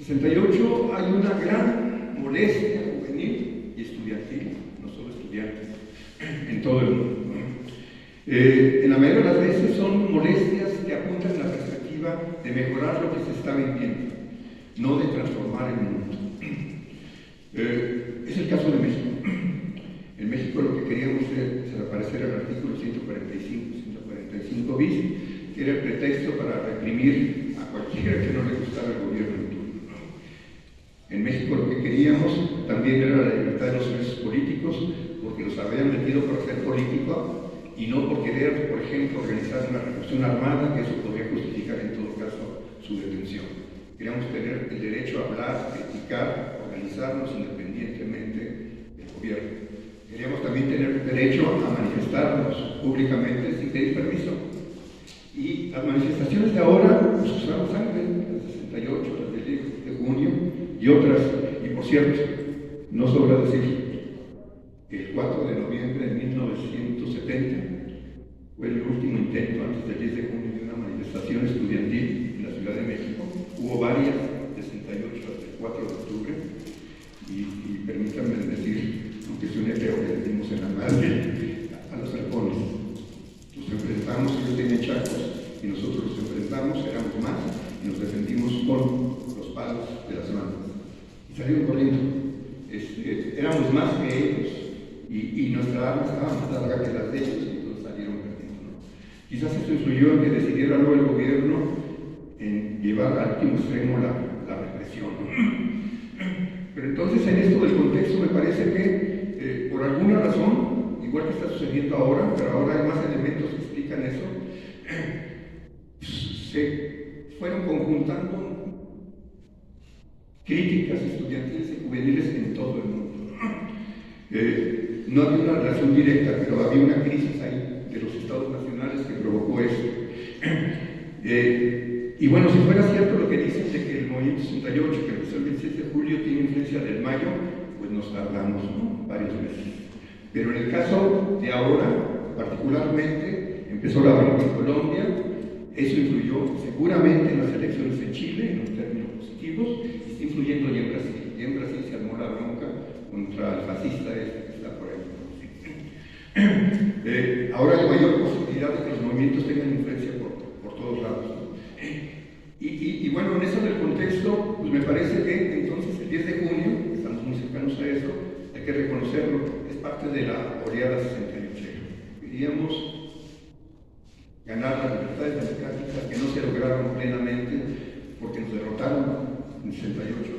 68 hay una gran molestia juvenil y estudiantil, no solo estudiantes, en todo el mundo. En la mayoría de las veces son molestias que apuntan a la perspectiva de mejorar lo que se está viviendo, no de transformar el mundo. Es el caso de México. En México lo que queríamos es desaparecer el artículo 145 bis, que era el pretexto para reprimir a cualquiera que no le gustara el gobierno en turno. En México lo que queríamos también era la libertad de los presos políticos, porque los habían metido por ser político y no por querer, por ejemplo, organizar una revolución armada, que eso podría justificar en todo caso su detención. Queríamos tener el derecho a hablar, criticar, organizarnos independientemente del gobierno. Queríamos también tener derecho a manifestarnos públicamente sin pedir permiso. Y las manifestaciones de ahora pues, usaron sangre, las de 68, las del 10 de junio y otras. Y por cierto, no sobra decir, el 4 de noviembre de 1970 fue el último intento antes del 10 de junio de una manifestación estudiantil en la Ciudad de México. Hubo varias, de 68 hasta el 4 de octubre, y permítanme decir, aunque suene feo que decimos en la madre, a los halcones. Los enfrentamos, ellos tenían chacos, y nosotros los enfrentamos, éramos más, y nos defendimos con los palos de las manos. Y salieron corriendo. Éramos más que ellos, y nuestra arma estaba más larga que las de ellos, y todos salieron perdiendo, ¿no? Quizás esto influyó en que decidiera luego el gobierno en llevar al último extremo la represión, ¿no? Pero entonces en esto del contexto me parece que por alguna razón, igual que está sucediendo ahora, pero ahora hay más elementos que explican eso, se fueron conjuntando críticas estudiantiles y juveniles en todo el mundo. No había una relación directa, pero había una crisis ahí de los estados nacionales que provocó eso. Y bueno, si fuera cierto lo que dicen de que el movimiento 68, que empezó el 26 de julio, tiene influencia del mayo, pues nos tardamos, ¿no? Varios meses. Pero en el caso de ahora, particularmente, empezó la bronca en Colombia, eso influyó seguramente en las elecciones en Chile, en los términos positivos, y está influyendo ya en Brasil. Y en Brasil se armó la bronca contra el fascista que está por ahí. Ahora hay mayor posibilidad de que los movimientos tengan influencia por todos lados, ¿no? Y bueno, en eso del contexto, pues me parece que entonces el 10 de junio, estamos muy cercanos a eso, hay que reconocerlo, es parte de la oleada 68. Queríamos ganar las libertades democráticas que no se lograron plenamente porque nos derrotaron en el 68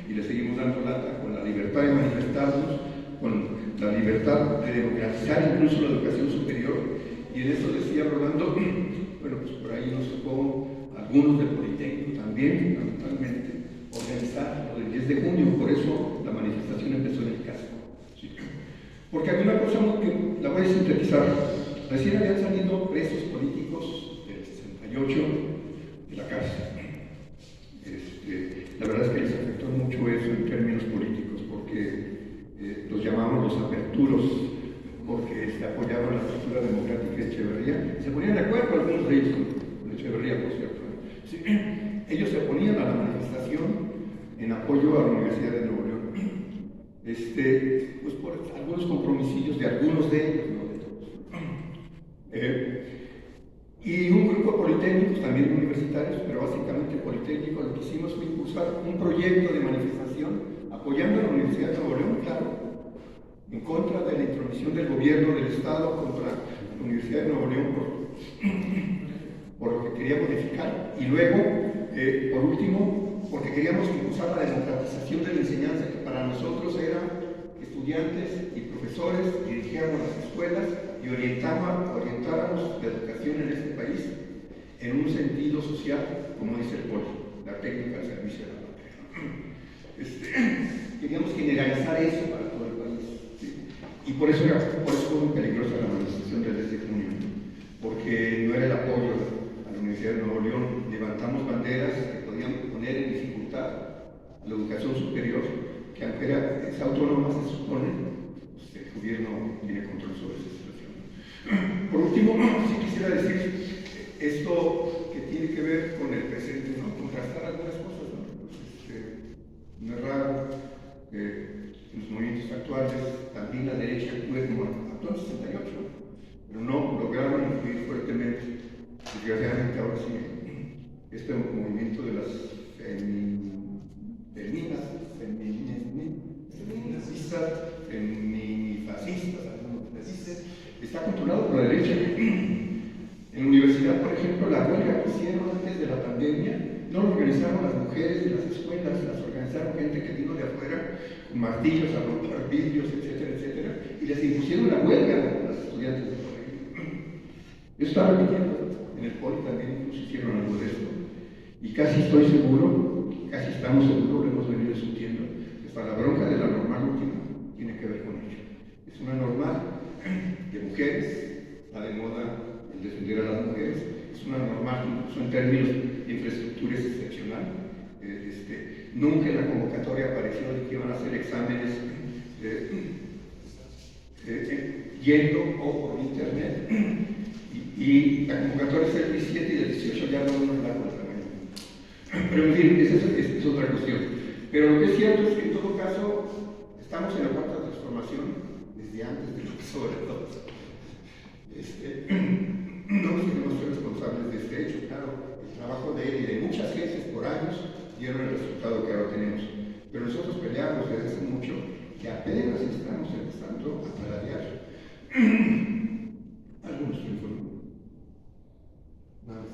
y le seguimos dando lata con la libertad de manifestarnos, con la libertad de democratizar incluso la educación superior. Y en eso decía Rolando, bueno, pues por ahí nos tocó algunos del Politécnico también, fundamentalmente, organizar lo del 10 de junio, por eso la manifestación empezó en el casco. ¿Sí? Porque hay una cosa que la voy a sintetizar. Recién habían salido presos políticos del 68 de la cárcel. La verdad es que les afectó mucho eso en términos políticos, porque los llamamos los aperturos, porque apoyaban la postura democrática de Echeverría. Se ponían de acuerdo algunos de ellos con Echeverría, por cierto. Sí. Ellos se oponían a la manifestación en apoyo a la Universidad de Nuevo León. Pues por algunos compromisillos de algunos de ellos, no de todos. Y un grupo de politécnicos, también universitarios, pero básicamente politécnicos, lo que hicimos fue impulsar un proyecto de manifestación apoyando a la Universidad de Nuevo León, claro, en contra de la intromisión del gobierno del Estado contra la Universidad de Nuevo León por lo que quería modificar. Y luego, por último, porque queríamos impulsar la democratización de la enseñanza, que para nosotros era que estudiantes y profesores dirigíamos las escuelas y orientáramos la educación en este país en un sentido social, como dice el POLI, la técnica al servicio de la patria. Queríamos generalizar eso para todo el país. ¿Sí? Y por eso fue muy peligrosa la manifestación del 10 de junio, porque no era el apoyo a la Universidad de Nuevo León. Levantamos banderas que podían poner en dificultad a la educación superior, que aunque es autónoma, se supone, pues el gobierno tiene control sobre esa situación. Por último, sí quisiera decir esto que tiene que ver con el presente, ¿no? Contrastar algunas cosas, ¿no? Pues movimientos actuales, también la derecha actúe como actuó en 68, pero no lograron influir fuertemente. Desgraciadamente ahora sí, este movimiento de las feminazistas, feminifascistas, algunos dicen, está controlado por la derecha. En la universidad, por ejemplo, la huelga que hicieron antes de la pandemia, no lo organizaron las mujeres de las escuelas, las organizaron gente que vino de afuera, con martillos a romper vidrios, etcétera, etcétera, y les impusieron la huelga a los estudiantes del colegio. Eso está repitiendo. En el Poli también incluso hicieron algo de esto. Y casi estoy seguro, casi estamos seguros, lo hemos venido discutiendo, que hasta la bronca de la normal última tiene que ver con ello. Es una normal de mujeres, está de moda el defender a las mujeres, es una normal incluso en términos de infraestructura es excepcional. Nunca en la convocatoria apareció de que iban a hacer exámenes yendo o por internet. Y la convocatoria es el 17 y del 18 ya no nos da cuenta. Pero en fin, esa es otra cuestión. Pero lo que es cierto es que en todo caso estamos en la cuarta transformación desde antes de López Obrador. No nos queremos ser responsables de este hecho, claro, el trabajo de él y de muchas gentes por años dieron el resultado que ahora tenemos. Pero nosotros peleamos desde hace mucho que apenas estamos empezando a paladear algunos triunfos. Nada más.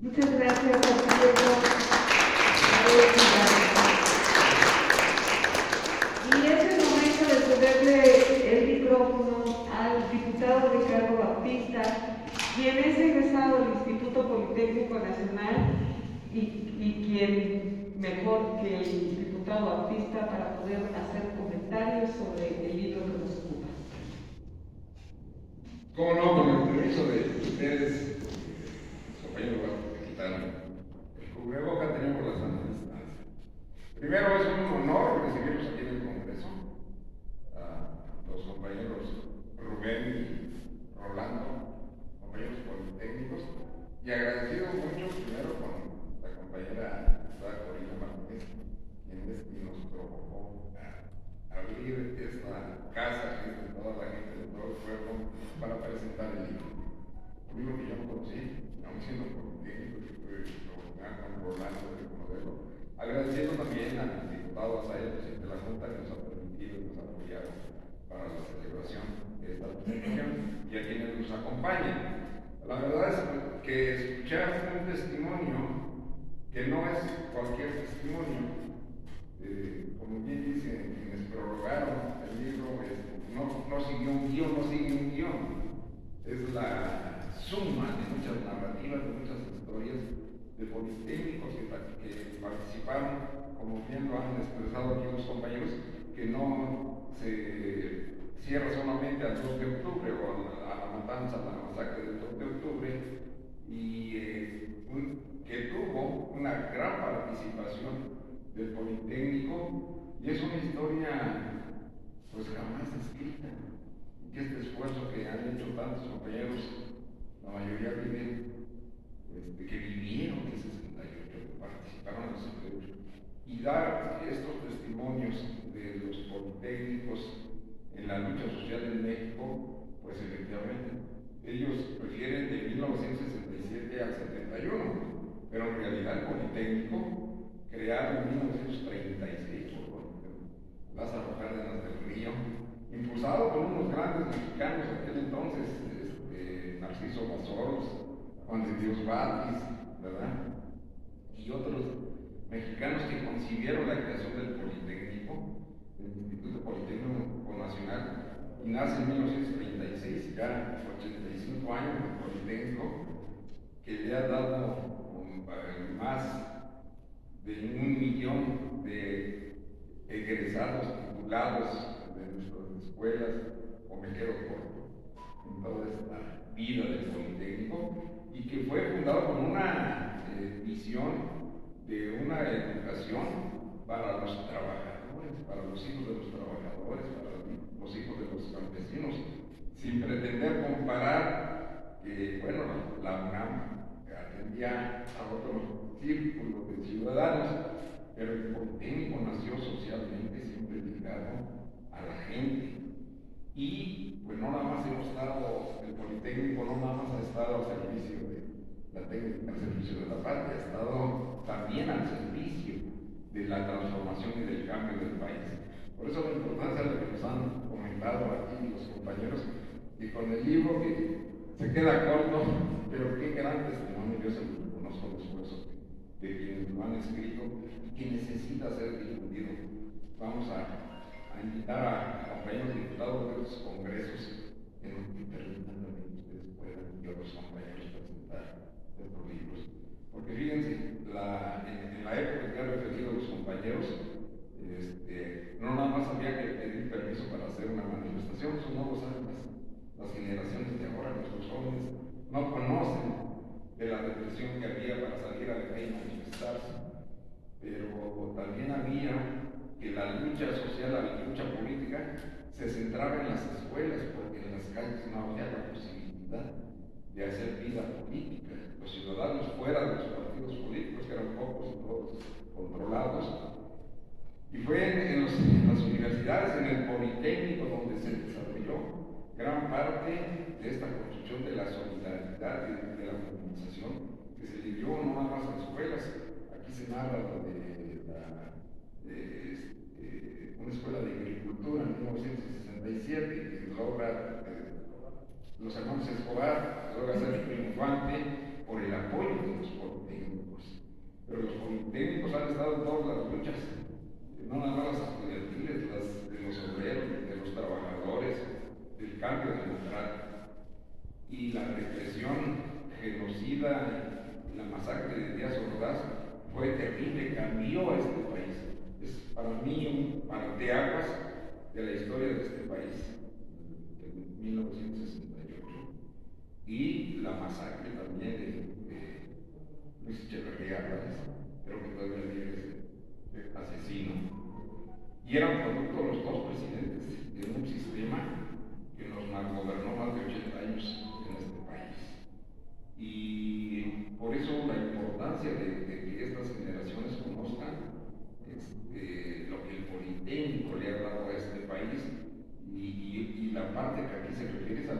Muchas gracias, Alfredo. Y es el momento de cederle el micrófono al diputado Ricardo Baptista, quien es egresado del Instituto Politécnico Nacional y quien mejor que el diputado Baptista para poder hacer comentarios sobre el libro que nos ocupa. ¿Cómo no? Con el permiso de ustedes, compañeros, el cubreboca tenemos las santas distancias. Primero es un honor recibirlos aquí en el Congreso, a los compañeros Rubén y Rolando, compañeros politécnicos, y agradecido mucho primero con la compañera Corina Martínez, quien nos provocó a abrir esta casa que es de toda la gente de todo el pueblo para presentar el libro. Un libro que yo no conocí, aún siendo politécnico, con Rolando de modelo. Agradeciendo también al diputado Azaya, presidente de la Junta, que nos ha permitido y nos ha apoyado para la celebración de esta presentación y a quienes nos acompañan. La verdad es que escuchar un testimonio que no es cualquier testimonio, como bien dicen quienes prorrogaron el libro, no siguió un guión, no sigue un guión, es la suma de muchas narrativas, de muchas historias de politécnicos que participaron, como bien lo han expresado aquí los compañeros, que no se cierra solamente al 2 de octubre o a la matanza, a la masacre del 2 de octubre, y que tuvo una gran participación del Politécnico, y es una historia pues jamás escrita, y que este esfuerzo que han hecho tantos compañeros, la mayoría viven, que vivieron en 68, que participaron en los 68, y dar estos testimonios de los politécnicos en la lucha social en México, pues efectivamente, ellos refieren de 1967 al 71, pero en realidad el Politécnico, creado en 1936 por Lázaro Cárdenas del Río, impulsado por unos grandes mexicanos de aquel entonces, Narciso Basoros, Juan de Dios Batis, ¿verdad? Y otros mexicanos que concibieron la creación del Politécnico, el Instituto Politécnico Nacional, y nace en 1936, ya 85 años del Politécnico, que le ha dado más de 1 millón de egresados titulados de nuestras escuelas, o me quedo corto, en toda esta vida del Politécnico, y que fue fundado con una visión de una educación para los trabajadores, para los hijos de los trabajadores, para los hijos de los campesinos, sin pretender comparar que, bueno, la UNAM atendía a otro círculo de ciudadanos, pero el Politécnico nació socialmente, siempre dedicado a la gente. Y pues no nada más hemos estado, el Politécnico no nada más ha estado al servicio de la técnica, al servicio de la patria, ha estado también al servicio de la transformación y del cambio del país. Por eso la importancia de lo que nos han comentado aquí los compañeros, y con el libro que se queda corto, pero qué gran testimonio, yo se lo reconozco el esfuerzo de quienes lo han escrito y que necesita ser difundido. Vamos a invitar a compañeros diputados de los congresos que nos permitan que ustedes puedan y otros compañeros presentar estos libros. Porque fíjense, en la época que han referido los compañeros, no nada más había que pedir permiso para hacer una manifestación, eso no lo saben las generaciones de ahora, nuestros jóvenes no conocen de la represión que había para salir a la calle y manifestarse, pero también había que la lucha social, la lucha política se centraba en las escuelas, porque en las calles no había la posibilidad de hacer vida política. Los ciudadanos fuera de los partidos políticos, que eran pocos y todos controlados. Y fue en las universidades, en el Politécnico, donde se desarrolló gran parte de esta construcción de la solidaridad y de la movilización que se vivió no nada más en escuelas. Aquí se narra de una escuela de agricultura en 1967 que logra los hermanos Escobar, logra ser triunfante por el apoyo de los politécnicos. Pero los politécnicos han estado en todas las luchas, no nada más las estudiantiles, las de los obreros, de los trabajadores, del cambio democrático. Y la represión genocida, la masacre de Díaz Ordaz fue terrible, cambió a este país. Es para mí un parteaguas de la historia de este país, de 1968. Y la masacre también de Luis Echeverría Álvarez, creo que todavía vive ese asesino. Y eran producto los dos presidentes de un sistema que nos malgobernó más de 80 años en este país. Y por eso la importancia de que estas generaciones conozcan lo que el Politécnico le ha dado a este país y la parte que aquí se refiere es a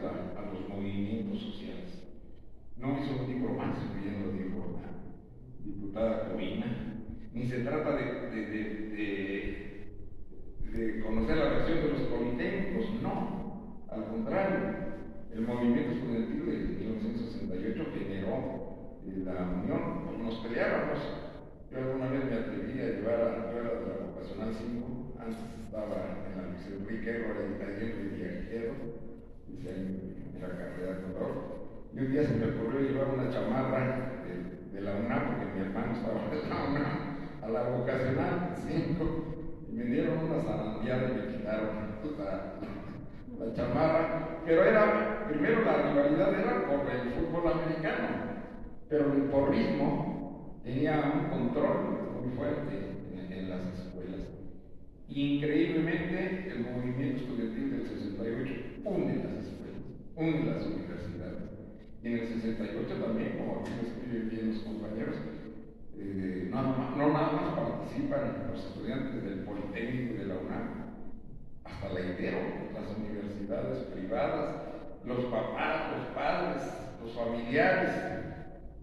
los movimientos sociales. No es un libro más, bien lo dijo la diputada Covina, ni se trata de conocer la versión de los politécnicos, no, al contrario. El movimiento estudiantil de 1968 generó la unión, pues nos peleábamos. Yo alguna vez me atreví a llevar yo era de la vocacional 5, antes estaba en la Luis Enrique, ahora en taller de viajero, hice ahí mi primera carrera de color. Y un día se me ocurrió llevar una chamarra de la UNAM, porque mi hermano estaba en la UNAM, a la vocacional 5, y me dieron una zarandeada y me quitaron la chamarra. Pero era, primero la rivalidad era por el fútbol americano, pero el porrismo tenía un control muy fuerte en las escuelas. Increíblemente, el movimiento estudiantil del 68 une las escuelas, une las universidades. Y en el 68 también, como aquí lo escriben bien los compañeros, no nada más participan los estudiantes del Politécnico y de la UNAM, hasta la Ibero, las universidades privadas, los papás, los padres, los familiares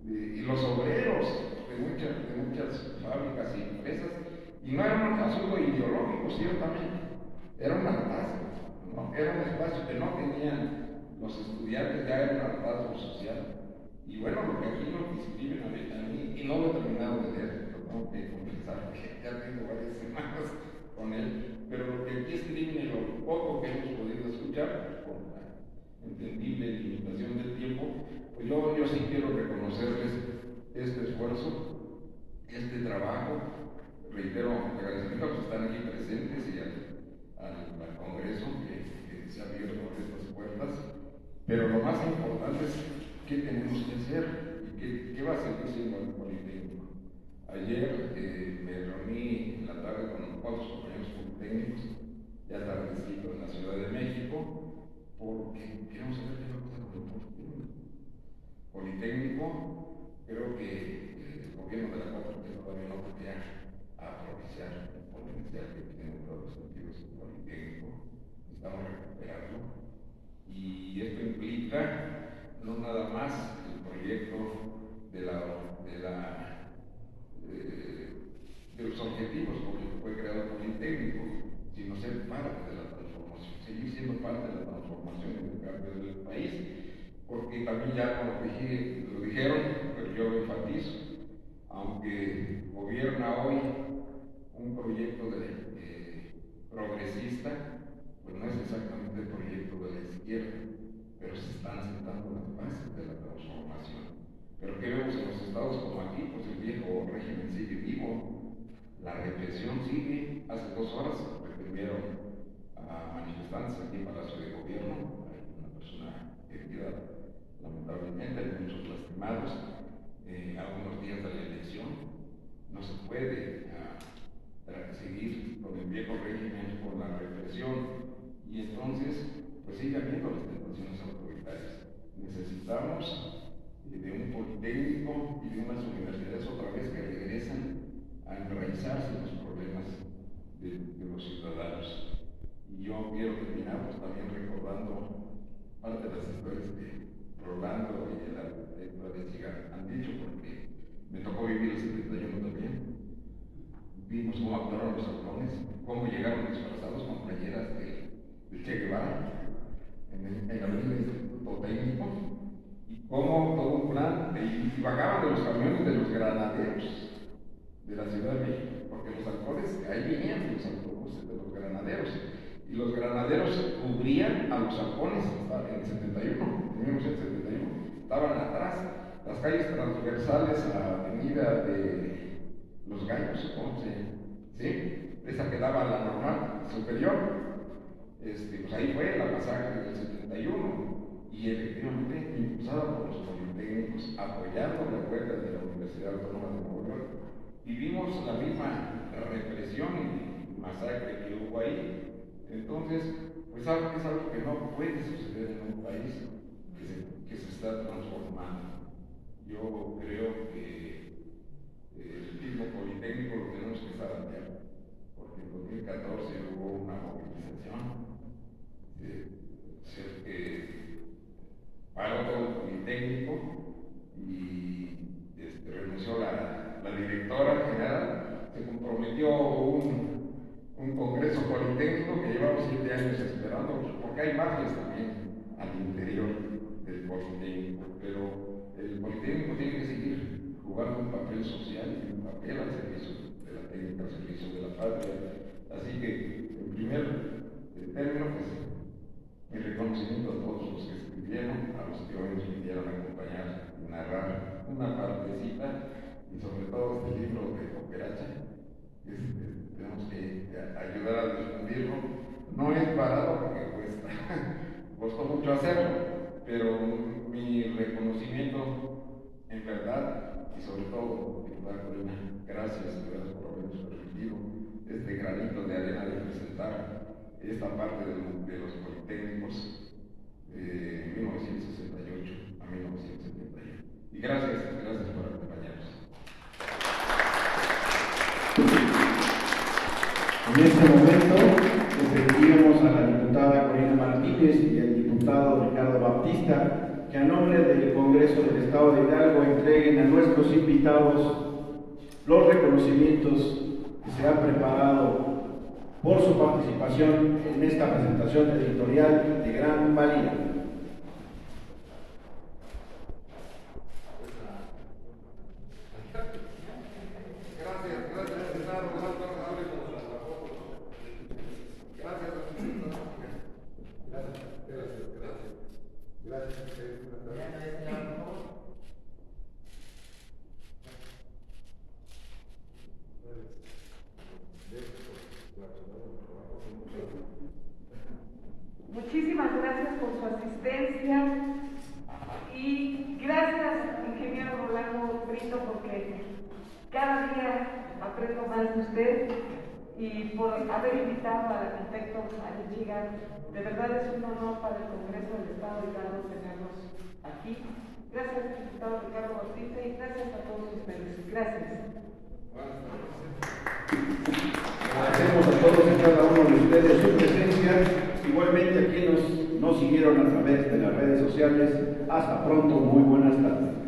y los obreros de muchas fábricas y empresas. Y no era un asunto ideológico, ciertamente, era un hartazgo, ¿no? Era un espacio que no tenían los estudiantes, ya era un hartazgo social. Y bueno, lo que aquí nos describen a mí, y no lo he terminado de leer, lo tengo que confesar, porque ya tengo varias semanas con él, pero lo que aquí escriben y lo poco que hemos podido escuchar, por la entendible limitación del tiempo, pues yo sí quiero reconocerles este esfuerzo, este trabajo. Reitero agradecimiento a los que están aquí presentes y al Congreso que se ha abierto estas puertas, pero lo más importante es qué tenemos que hacer y qué va a seguir siendo el Politécnico. Ayer me reuní en la tarde con otros compañeros politécnicos, ya tardecito en la Ciudad de México, porque queremos saber qué va a pasar con el Politécnico. Politécnico, creo que el gobierno de la 4T todavía no podía aprovechar el potencial que tiene en todos los sentidos. parte de la transformación, seguir siendo parte de la transformación y del cambio del país, porque también ya como lo dijeron, pero yo lo enfatizo, aunque gobierna hoy un proyecto progresista, pues no es exactamente el proyecto de la izquierda, pero se están sentando las bases de la transformación. Pero ¿qué vemos en los estados como aquí? Pues el viejo régimen sigue vivo, la represión sigue. Hace 2 horas reprimieron a manifestantes aquí en Palacio de Gobierno, hay una persona herida lamentablemente, hay muchos lastimados, a unos días de la elección. No se puede seguir con el viejo régimen, con la represión, y entonces pues sigue habiendo las tentaciones autoritarias. Necesitamos de un politécnico y de unas universidades otra vez que regresan a enraizarse en los problemas de los ciudadanos. Y yo quiero terminar pues también recordando parte de las historias que Rolando y la de han dicho, porque me tocó vivir el 71 también. Vimos cómo actuaron los halcones, cómo llegaron disfrazados con playeras de Che Guevara en el Instituto Técnico, y cómo todo un plan, y bajaban de los camiones de los granaderos de la Ciudad de México, porque los halcones, ahí venían los autobuses de los granaderos, y los granaderos cubrían a los halcones hasta en el 71, en 1971, estaban atrás, las calles transversales a la avenida de Los Gallos, ¿sí? Esa que daba a la normal superior, pues ahí fue la masacre del 71, y efectivamente impulsada por los politécnicos, apoyando la huelga de la Universidad Autónoma de Nuevo León. Vivimos la misma represión y masacre que hubo ahí. Entonces, pues es algo que no puede suceder en un país que se está transformando. Yo creo que el mismo politécnico lo tenemos que zarandear, porque en 2014 hubo una movilización que paró todo el politécnico y renunció la directora general, se comprometió un congreso politécnico que llevamos 7 años esperando, porque hay mafias también al interior del politécnico, pero el politécnico tiene que seguir jugando un papel social y un papel al servicio de la técnica, al servicio de la patria. Así que, en primer término, pues, mi reconocimiento a todos los que escribieron, a los que hoy nos vinieron a acompañar y narrar una partecita, y sobre todo este libro de Cooperacha, que tenemos que ayudar a difundirlo. No es barato porque cuesta, costó mucho hacerlo, pero mi reconocimiento en verdad, y sobre todo, diputada Corina, gracias por habernos permitido este granito de arena de presentar esta parte de los politécnicos de 1968 a 1971. Y gracias por acompañarnos. En este momento le pediríamos a la diputada Corina Martínez y al diputado Ricardo Baptista que a nombre del Congreso del Estado de Hidalgo entreguen a nuestros invitados los reconocimientos que se han preparado por su participación en esta presentación editorial de gran valía. Muchísimas gracias por su asistencia y gracias, ingeniero Rolando Brito, porque cada día aprendo más de usted y por haber invitado al arquitecto Arechiga. De verdad es un honor para el Congreso del Estado de Hidalgo tenerlos aquí. Gracias, diputado Ricardo Bautista, y gracias a todos ustedes. Gracias. Agradecemos a todos y cada uno de ustedes su presencia, igualmente a quienes nos siguieron a través de las redes sociales. Hasta pronto, muy buenas tardes.